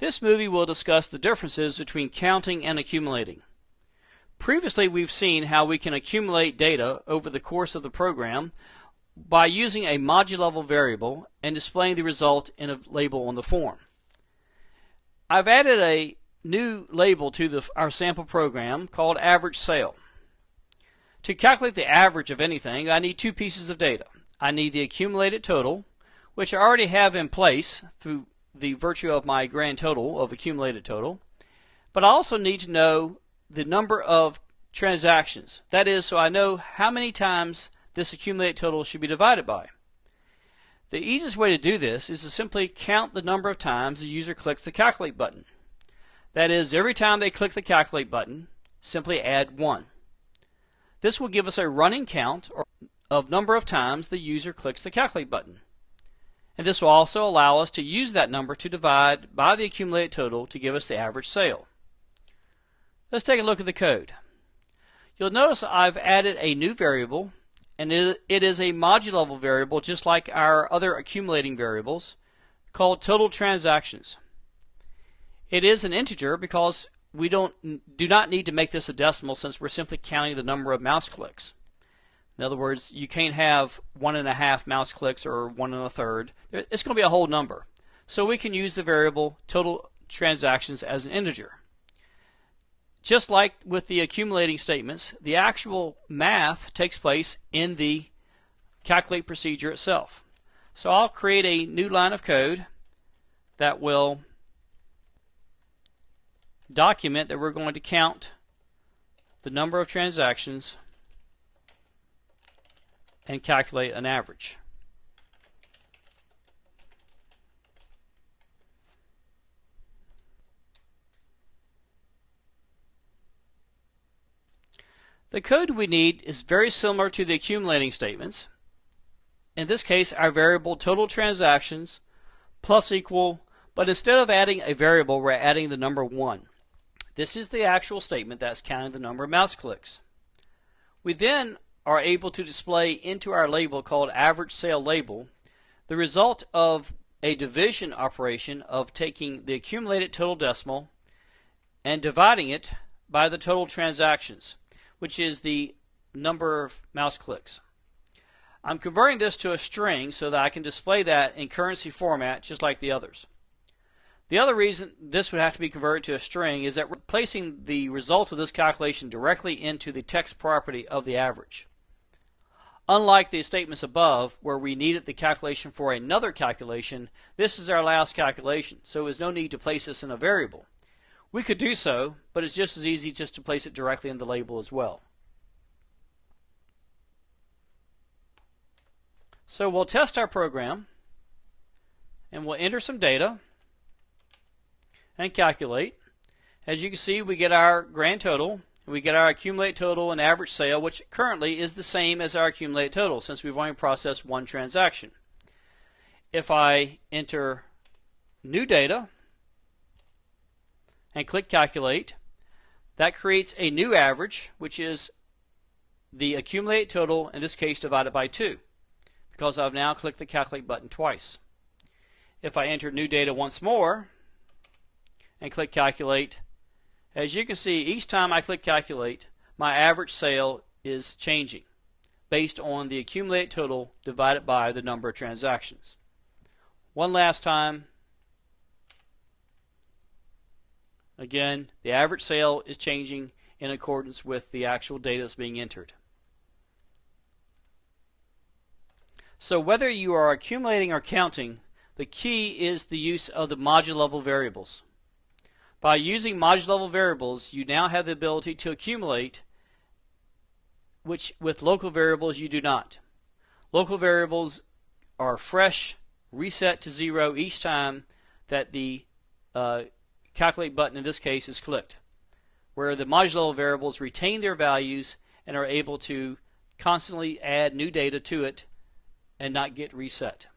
This movie will discuss the differences between counting and accumulating. Previously, we've seen how we can accumulate data over the course of the program by using a module-level variable and displaying the result in a label on the form. I've added a new label to our sample program called average sale. To calculate the average of anything, I need two pieces of data. I need the accumulated total, which I already have in place through the virtue of my grand total of accumulated total, but I also need to know the number of transactions. That is, so I know how many times this accumulated total should be divided by. The easiest way to do this is to simply count the number of times the user clicks the calculate button. That is, every time they click the calculate button, simply add 1. This will give us a running count of number of times the user clicks the calculate button. And this will also allow us to use that number to divide by the accumulated total to give us the average sale. Let's take a look at the code. You'll notice I've added a new variable, and it is a module-level variable just like our other accumulating variables called total transactions. It is an integer because we do not need to make this a decimal since we're simply counting the number of mouse clicks. In other words, you can't have 1.5 mouse clicks or 1 1/3. It's going to be a whole number. So we can use the variable total transactions as an integer. Just like with the accumulating statements, the actual math takes place in the calculate procedure itself. So I'll create a new line of code that will document that we're going to count the number of transactions and calculate an average. The code we need is very similar to the accumulating statements. In this case, our variable total transactions plus equal, but instead of adding a variable, we're adding the number 1. This is the actual statement that's counting the number of mouse clicks. We then are able to display into our label called average sale label the result of a division operation of taking the accumulated total decimal and dividing it by the total transactions, which is the number of mouse clicks. I'm converting this to a string so that I can display that in currency format just like the others. The other reason this would have to be converted to a string is that we're placing the result of this calculation directly into the text property of the average. Unlike the statements above where we needed the calculation for another calculation, this is our last calculation, so there's no need to place this in a variable. We could do so, but it's just as easy just to place it directly in the label as well. So we'll test our program and we'll enter some data and calculate. As you can see, we get our grand total, we get our accumulated total and average sale, which currently is the same as our accumulated total since we've only processed one transaction. If I enter new data and click calculate, that creates a new average, which is the accumulated total, in this case divided by 2, because I've now clicked the calculate button twice. If I enter new data once more and click calculate, as you can see, each time I click calculate, my average sale is changing based on the accumulated total divided by the number of transactions. One last time. Again, the average sale is changing in accordance with the actual data that's being entered. So whether you are accumulating or counting, the key is the use of the module-level variables. By using module-level variables, you now have the ability to accumulate, which with local variables you do not. Local variables are fresh, reset to 0 each time that the calculate button in this case is clicked, where the module-level variables retain their values and are able to constantly add new data to it and not get reset.